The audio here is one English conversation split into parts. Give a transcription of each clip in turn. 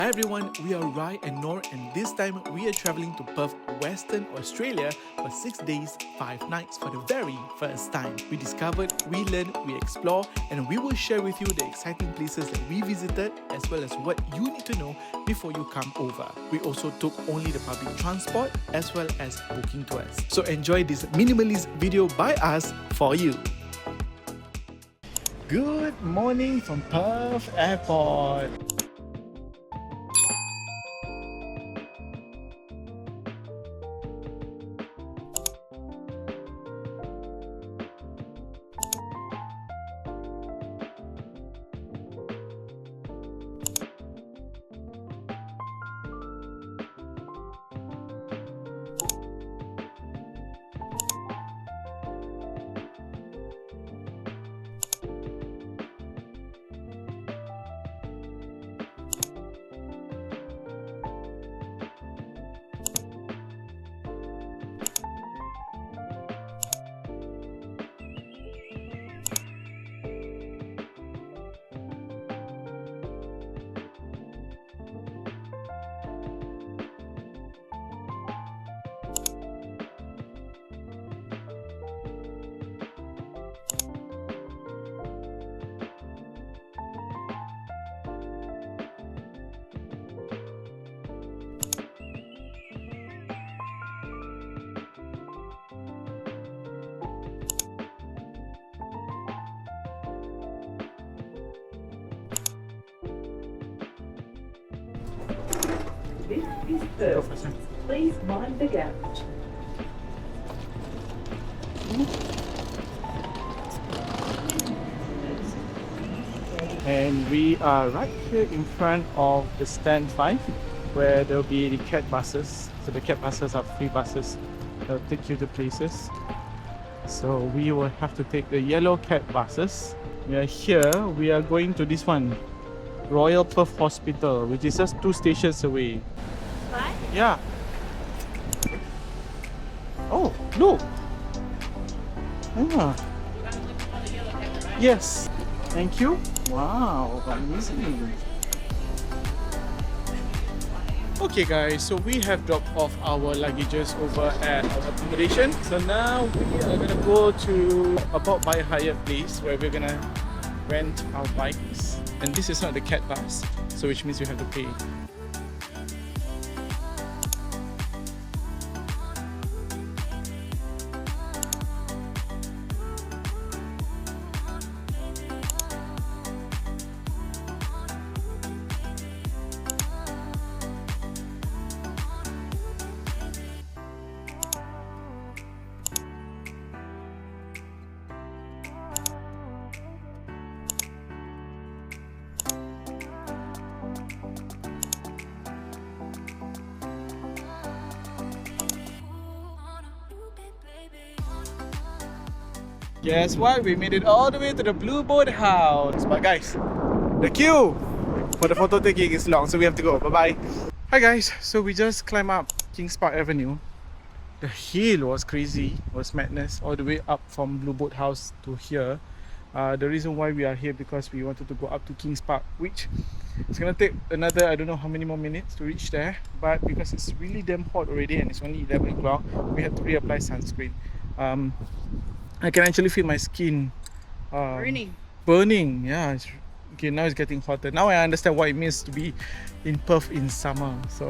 Hi everyone, we are Rai and Noor, and this time we are traveling to Perth, Western Australia for 6 days, 5 nights for the very first time. We discovered, we learned, we explore, and we will share with you the exciting places that we visited as well as what you need to know before you come over. We also took only the public transport as well as booking tours. So enjoy this minimalist video by us for you. Good morning from Perth Airport. This is Perth. Please mind the gap. And we are right here in front of the stand 5 where there will be the cat buses. So the cat buses are free buses that will take you to places. So we will have to take the yellow cat buses. We are here, we are going to this one, Royal Perth Hospital, which is just 2 stations away. Right? Yeah. Oh, look. Ah. Yes. Thank you. Wow, amazing. Okay guys, so we have dropped off our luggages over at our accommodation. So now we are gonna go to about by hire place where we're gonna rent our bikes. And this is not the cat bus, so which means you have to pay. Guess what? We made it all the way to the Blue Boat House. But guys, the queue for the photo taking is long, so we have to go. Bye-bye. Hi guys, so we just climbed up Kings Park Avenue. The hill was crazy, was madness, all the way up from Blue Boat House to here. The reason why we are here because we wanted to go up to Kings Park, which it's gonna take another, I don't know how many more minutes to reach there. But because it's really damn hot already and it's only 11 o'clock, we had to reapply sunscreen. I can actually feel my skin burning. Yeah, okay, now it's getting hotter. Now I understand what it means to be in Perth in summer. So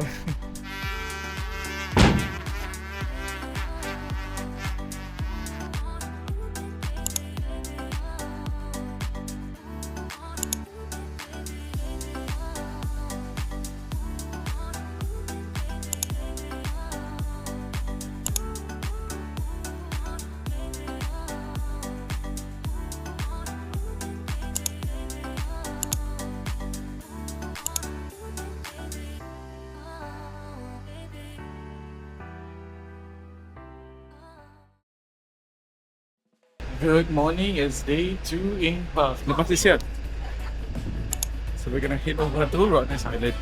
good morning, it's day 2 in Perth. The bus is here. So we're gonna head over to Rottnest Island.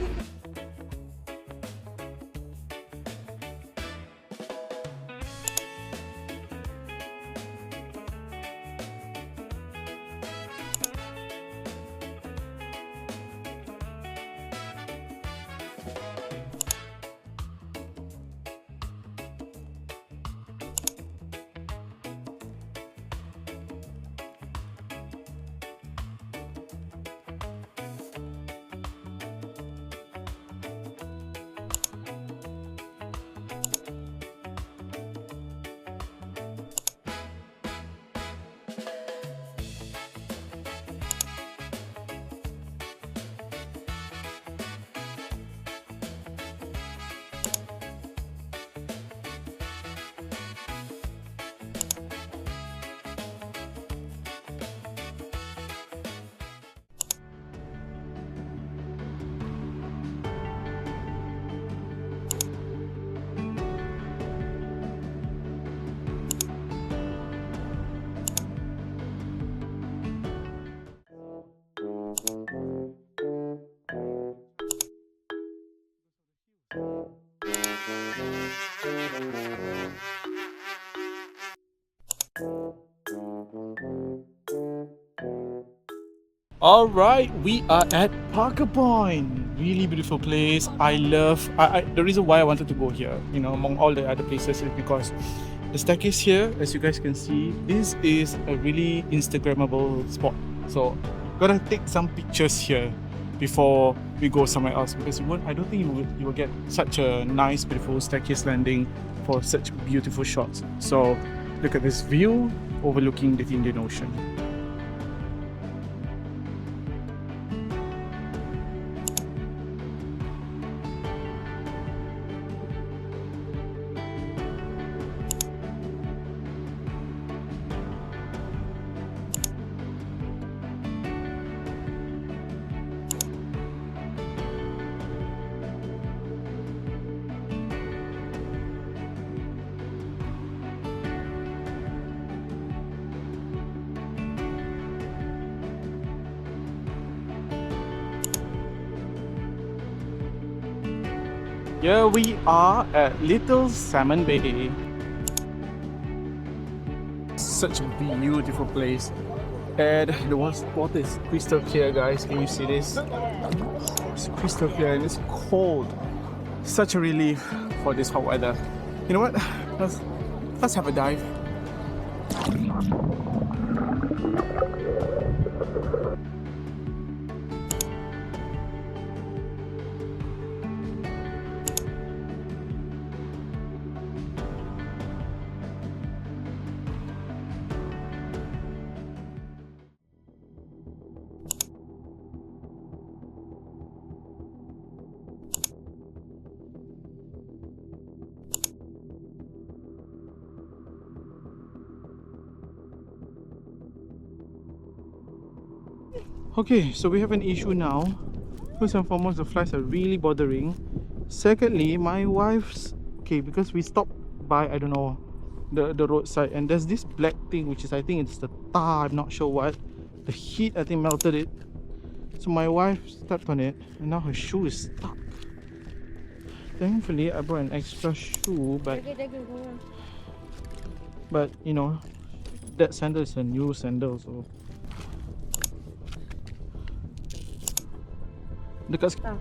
Alright, we are at Parker Point. Really beautiful place. I the reason why I wanted to go here, you know, among all the other places, is because the staircase here, as you guys can see, this is a really Instagrammable spot. So, gotta take some pictures here before we go somewhere else, because I don't think you will get such a nice, beautiful staircase landing for such beautiful shots. So, look at this view overlooking the Indian Ocean. Here we are at Little Salmon Bay. Such a beautiful place. And the water is crystal clear, guys. Can you see this? It's crystal clear and it's cold. Such a relief for this hot weather. You know what? Let's have a dive. Okay, so we have an issue now. First and foremost, the flies are really bothering. Secondly, my wife's... Okay, because we stopped by, I don't know, the roadside, and there's this black thing, which is, I think it's the tar, I'm not sure what. The heat, I think, melted it. So my wife stepped on it, and now her shoe is stuck. Thankfully, I brought an extra shoe, but you know, that sandal is a new sandal, so... Dekat sekarang.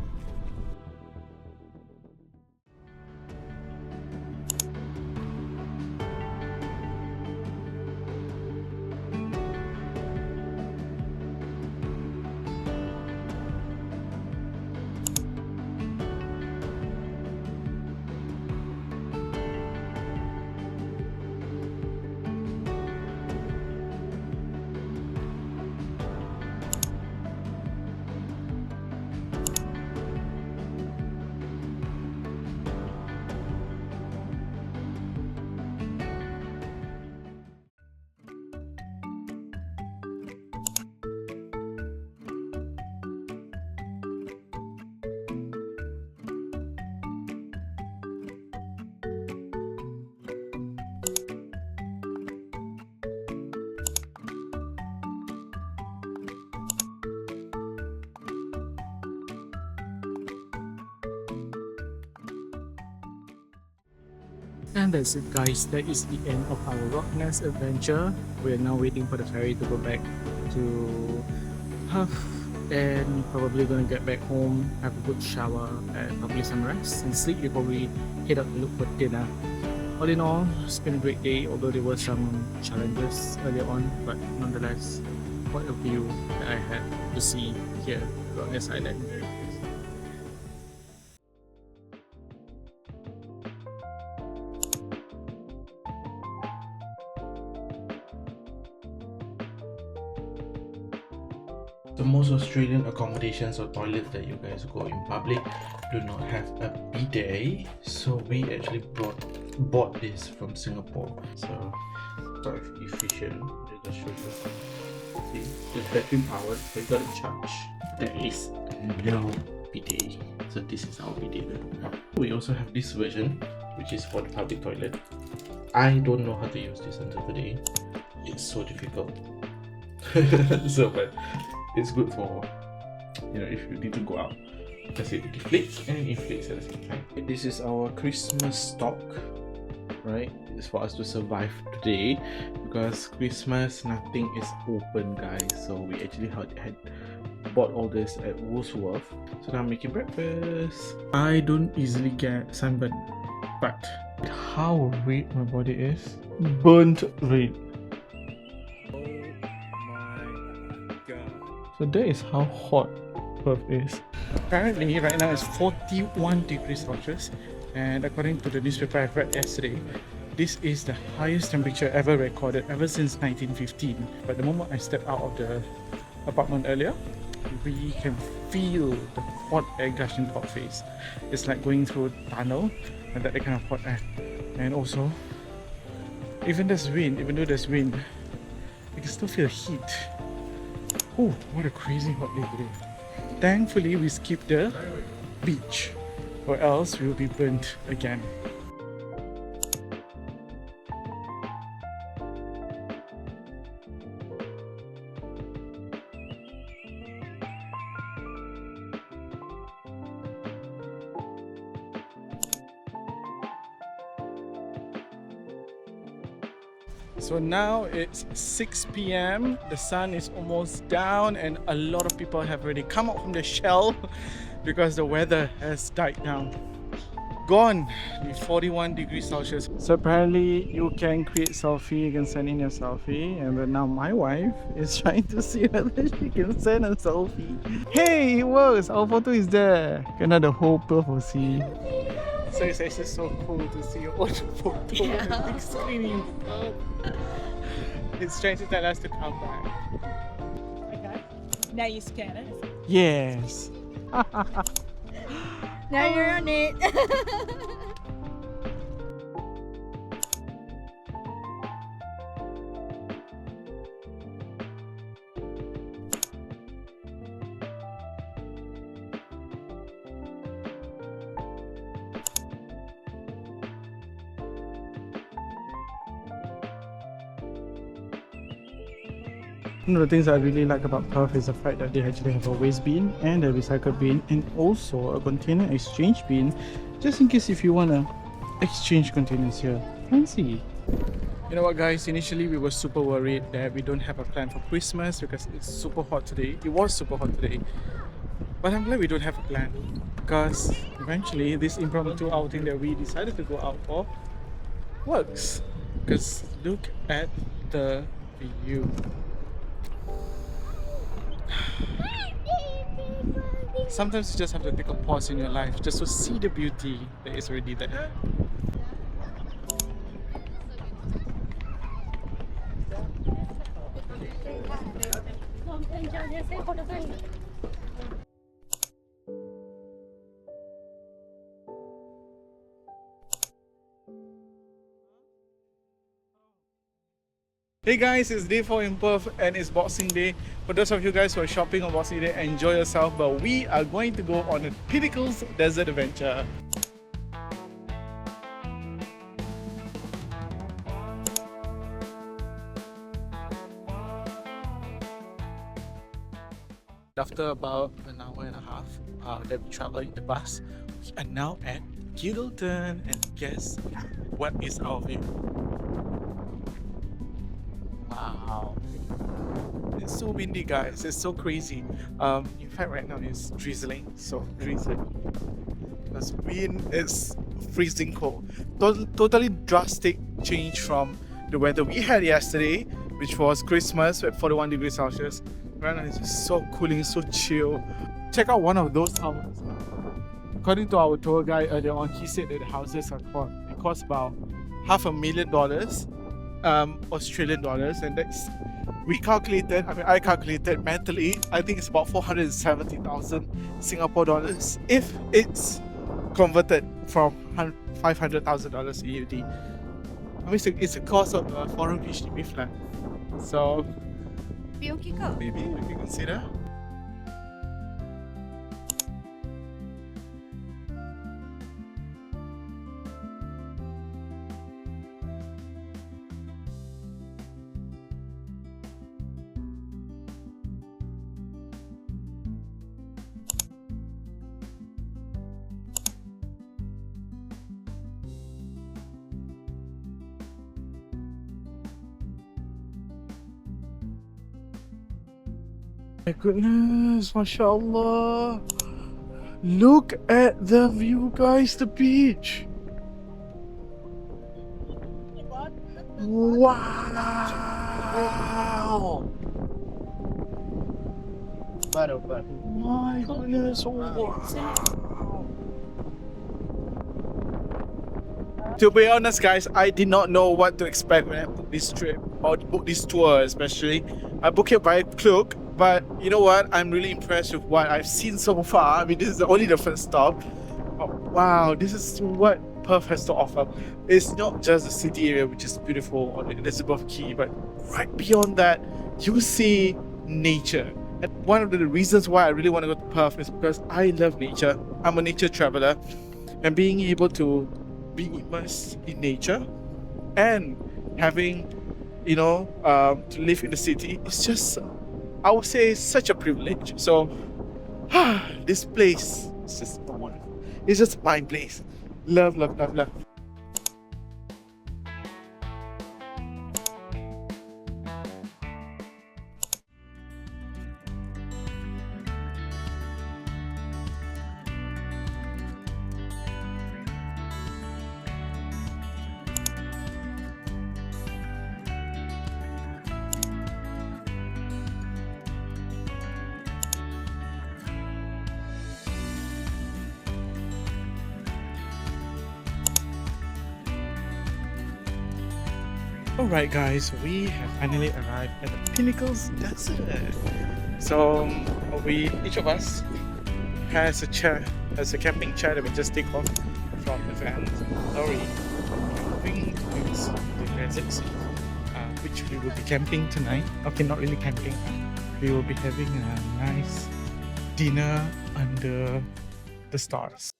And that's it, guys. That is the end of our Rottnest adventure. We're now waiting for the ferry to go back to Perth, and probably gonna get back home, have a good shower, and probably some rest and sleep before we head out to look for dinner. All in all, it's been a great day, although there were some challenges earlier on, but nonetheless, what a view that I had to see here at Rottnest Island. So most Australian accommodations or toilets that you guys go in public do not have a bidet, so we actually bought this from Singapore. So quite efficient. Let me just show you. See, it's vacuum powered, so you got to charge. There is no bidet, so this is our bidet. We also have this version, which is for the public toilet. I don't know how to use this until today. It's so difficult. So but it's good for, you know, if you need to go out, because it deflates and inflates at the same time. This is our Christmas stock right? It's for us to survive today because Christmas nothing is open, guys. So we actually had bought all this at Woolworth. So now I'm making breakfast. I don't easily get sunburn, but how red my body is, burnt red. Oh my god. So that is how hot Perth is. Apparently right now it's 41 degrees Celsius, and according to the newspaper I've read yesterday, this is the highest temperature ever recorded ever since 1915. But the moment I stepped out of the apartment earlier, we can feel the hot air gushing to our face. It's like going through a tunnel and that kind of hot air. And also, even though there's wind, you can still feel the heat. Oh, what a crazy hot day today. Thankfully, we skipped the beach, or else we'll be burnt again. So now it's 6 p.m. The sun is almost down and a lot of people have already come out from the shell because the weather has died down. Gone the 41 degrees Celsius. So apparently you can create selfie, you can send in your selfie, and then now my wife is trying to see whether she can send a selfie. Hey, it works! Our photo is there. Now the whole Perth will see. So it's actually so cool to see your own photo on the big screen. It's trying to tell us to come back. Okay. Now you scan it. Yes. Now you're on it. One of the things I really like about Perth is the fact that they actually have a waste bin and a recycle bin and also a container exchange bin, just in case if you want to exchange containers here. Fancy. You know what, guys, initially we were super worried that we don't have a plan for Christmas because it's super hot today. It was super hot today. But I'm glad we don't have a plan because eventually this impromptu outing that we decided to go out for works. Because look at the view. Sometimes you just have to take a pause in your life just to see the beauty that is already there. Hey guys, it's day 4 in Perth and it's Boxing Day. For those of you guys who are shopping on Boxing Day, enjoy yourself, but we are going to go on a Pinnacles Desert adventure. After about an hour and a half that we traveled in the bus, we are now at Guilderton, and guess what is our view? Wow, it's so windy, guys. It's so crazy. In fact, right now it's drizzling, so drizzling because wind is freezing cold. Totally drastic change from the weather we had yesterday, which was Christmas at 41 degrees Celsius. Right now it's just so cooling, so chill. Check out one of those houses. According to our tour guide earlier on, he said that the houses are cost about $500,000 Australian dollars, and that's I calculated mentally, I think it's about 470,000 Singapore dollars if it's converted from $500,000 AUD. I mean, it's a cost of a 4-room HDB flat, so maybe we can consider. My goodness, mashallah. Look at the view, guys, the beach. Wow. My goodness, wow. To be honest, guys, I did not know what to expect when I booked this trip or booked this tour, especially. I booked it by Klook, but you know what? I'm really impressed with what I've seen so far. I mean, this is only the first stop. Oh, wow, this is what Perth has to offer. It's not just the city area, which is beautiful on Elizabeth Quay, but right beyond that, you see nature. And one of the reasons why I really want to go to Perth is because I love nature. I'm a nature traveler, and being able to be immersed in nature and having, you know, to live in the city, it's just, I would say, such a privilege. So, this place is just wonderful. It's just my place. Love, love, love, love. Alright guys, we have finally arrived at the Pinnacles Desert. So each of us has a chair, has a camping chair that we just take off from the van. Sorry, camping towards the desert, which we will be camping tonight. Okay, not really camping. We will be having a nice dinner under the stars.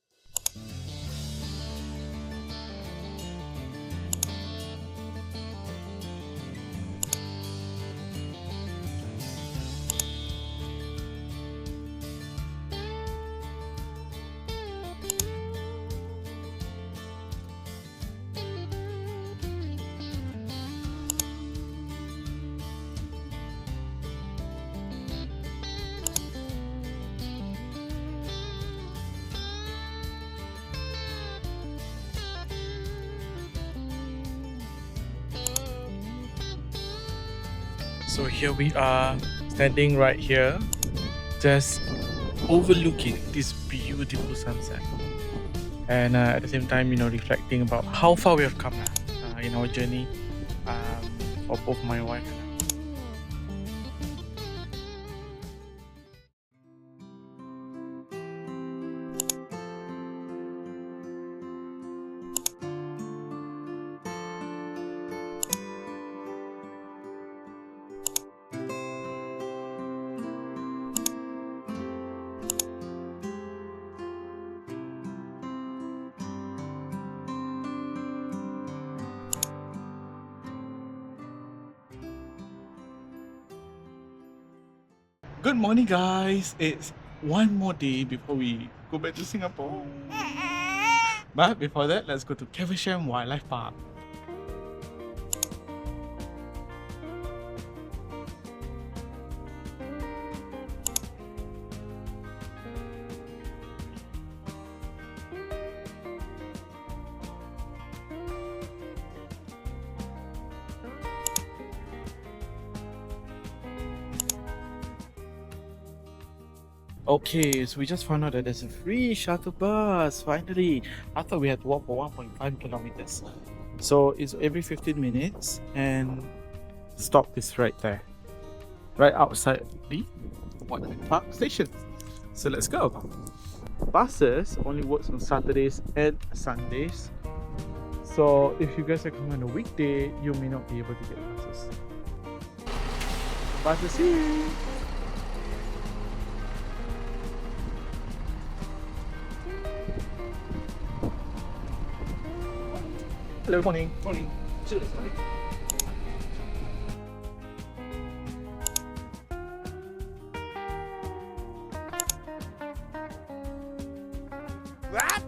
So here we are, standing right here, just overlooking this beautiful sunset, and at the same time, you know, reflecting about how far we have come in our journey for both my wife and I. Good morning, guys. It's one more day before we go back to Singapore. But before that, let's go to Caversham Wildlife Park. Okay, so we just found out that there's a free shuttle bus, finally. I thought we had to walk for 1.5 kilometers. So it's every 15 minutes and stop is right there. Right outside the Wildlife Park station. So let's go. Buses only works on Saturdays and Sundays. So if you guys are coming on a weekday, you may not be able to get buses. Buses here! Hello, morning. Morning. What?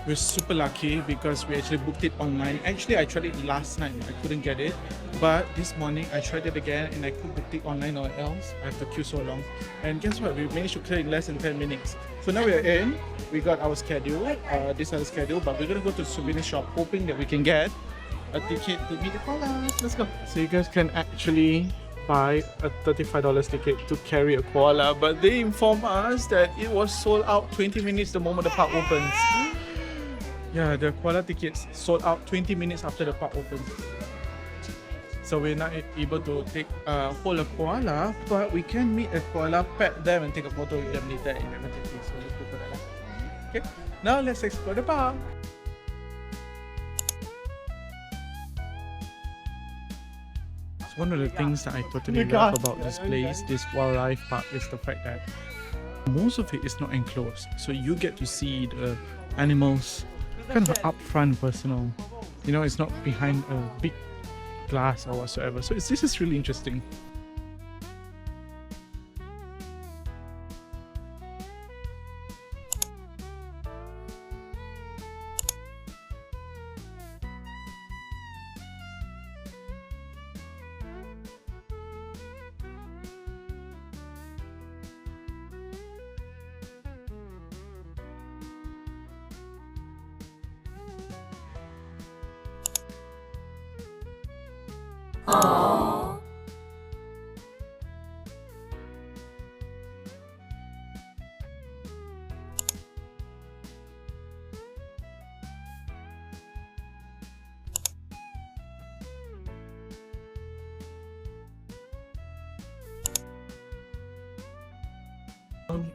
We're super lucky because we actually booked it online. Actually, I tried it last night, I couldn't get it. But this morning, I tried it again and I could book it online or else I have to queue so long. And guess what? We managed to clear in less than 10 minutes. So now we're in, we got our schedule, this is our schedule, but we're gonna go to the souvenir shop hoping that we can get a ticket to meet the koalas. Let's go. So you guys can actually buy a $35 ticket to carry a koala, but they informed us that it was sold out 20 minutes the moment the park opens. Yeah, the koala tickets sold out 20 minutes after the park opens. So we're not able to take hold a koala, but we can meet a koala, pet them, and take a photo with them later in the activity. So let's go for that. Okay, now let's explore the park. One of the things that I totally love about this place, this wildlife park, is the fact that most of it is not enclosed. So you get to see the animals kind of up front, personal. You know, it's not behind a big glass or whatsoever. So this is really interesting. Aww.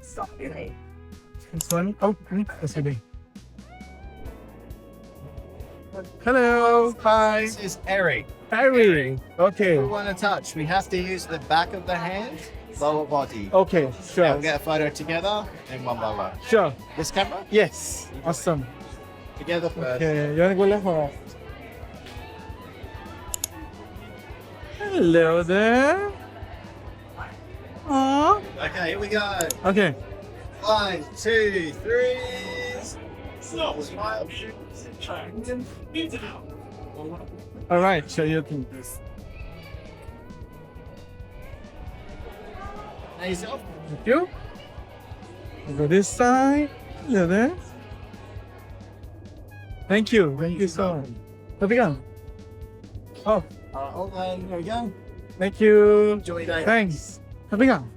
Stop it. This one? Oh, that's the day. Hello. Hi. This is Eric. Harry. Okay. We want to touch. We have to use the back of the hand, lower body. Okay, And sure. we'll get a photo together and one by one. Sure. This camera? Yes. Awesome. Together first. Okay, you wanna go left or right? Hello there. Aww. Okay, here we go. Okay. 1, 2, 3. Smile. Alright, show you two. Now yourself. Thank you. Go this side. Hello there. Thank you. Thank you so much. Have you gone? Oh, Hold on. Here we go. thank you. Enjoy your day. Thanks. Have you gone?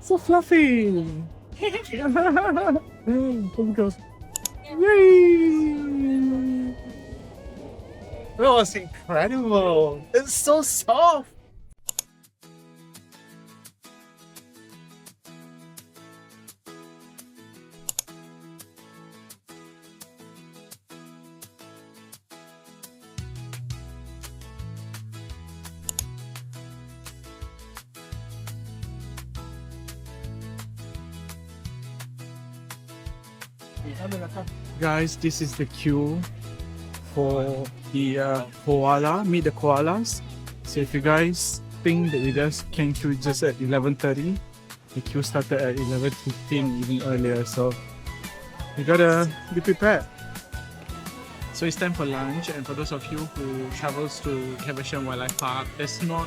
So fluffy. Here goes. Yay! That was incredible. It's so soft. Guys, this is the queue for the koala, meet the koalas. So if you guys think that we just came through just at 11:30, the queue started at 11:15, even earlier. So you gotta be prepared. So it's time for lunch, and for those of you who travels to Caversham Wildlife Park, there's no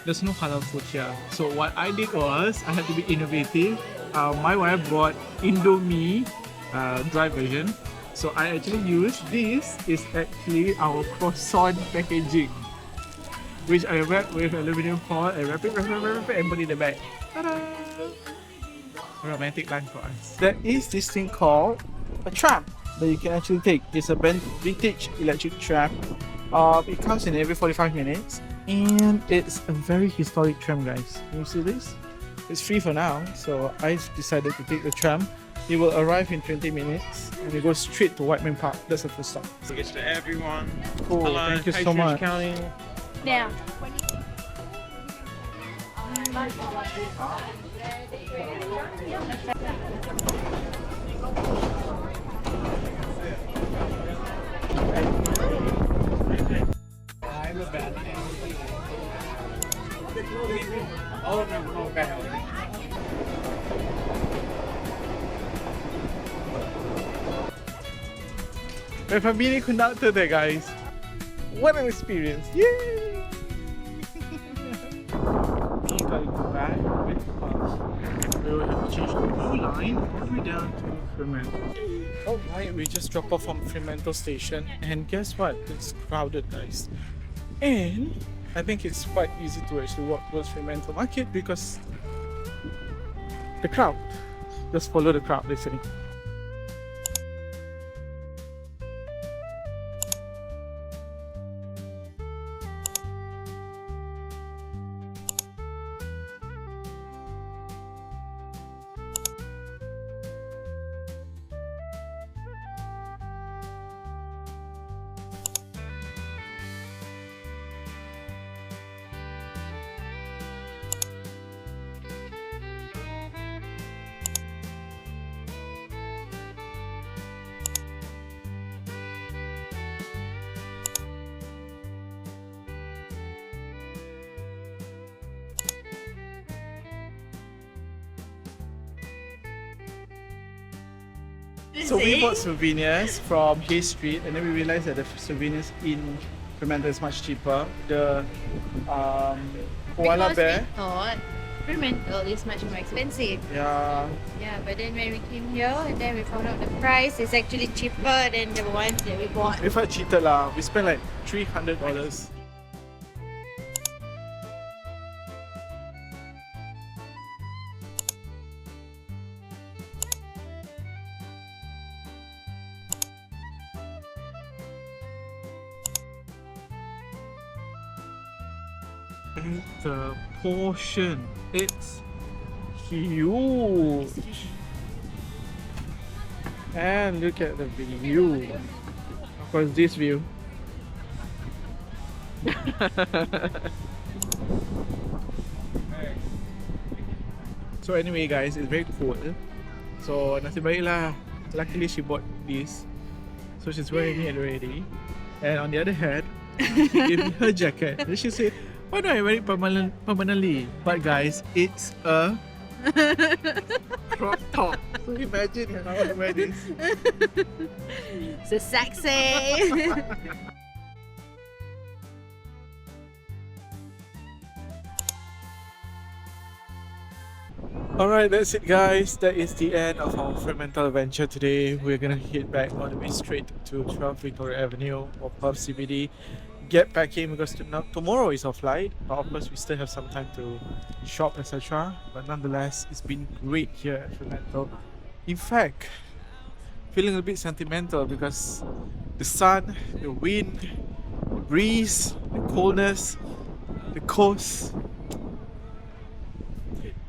halal food here. So what I did was I had to be innovative. My wife bought Indomie dry version. So I actually used this is actually our croissant packaging, which I wrap with aluminium foil and wrap it and put it in the bag. Ta-da! Romantic lunch for us. There is this thing called a tram that you can actually take. It's a vintage electric tram. It comes in every 45 minutes and it's a very historic tram, guys. Can you see this? It's free for now, so I decided to take the tram. It will arrive in 20 minutes and it goes straight to Whiteman Park. That's the first stop. Thanks to everyone. Cool. Hello, Thank you so Patriots much. County. Now. We have a mini conductor there, guys. What an experience! Yay! We gotta go back with the bus. We will have to change the blue line all the way down to Fremantle. Alright, we just dropped off from Fremantle station, and guess what? It's crowded, guys. And I think it's quite easy to actually walk towards Fremantle Market because the crowd. Just follow the crowd, they say. So we bought souvenirs from Hay Street, and then we realized that the souvenirs in Fremantle is much cheaper. The koala Because bear. we thought Fremantle is much more expensive. Yeah. Yeah, but then when we came here and then we found out the price is actually cheaper than the ones that we bought. We felt cheated lah. We spent like $300. The portion, it's huge. And look at the view. Of course, this view. So anyway guys, it's very cool. So nasib baik lah. Luckily she bought this. So she's wearing it already. And on the other hand, she gave me her jacket. Then she said, why don't I wear it permanently? But guys, it's a crop top. So imagine how I wear this. So sexy! Alright, that's it guys. That is the end of our Fremantle adventure today. We're gonna head back all the way straight to 12 Victoria Avenue or Perth CBD. Get packing because tomorrow is our flight. But of course, we still have some time to shop, etc. But nonetheless, it's been great here at Fremantle. In fact, feeling a bit sentimental because the sun, the wind, the breeze, the coldness, the coast.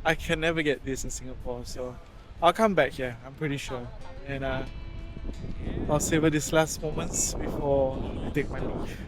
I can never get this in Singapore, so I'll come back here, I'm pretty sure. And I'll savor these last moments before I take my leave.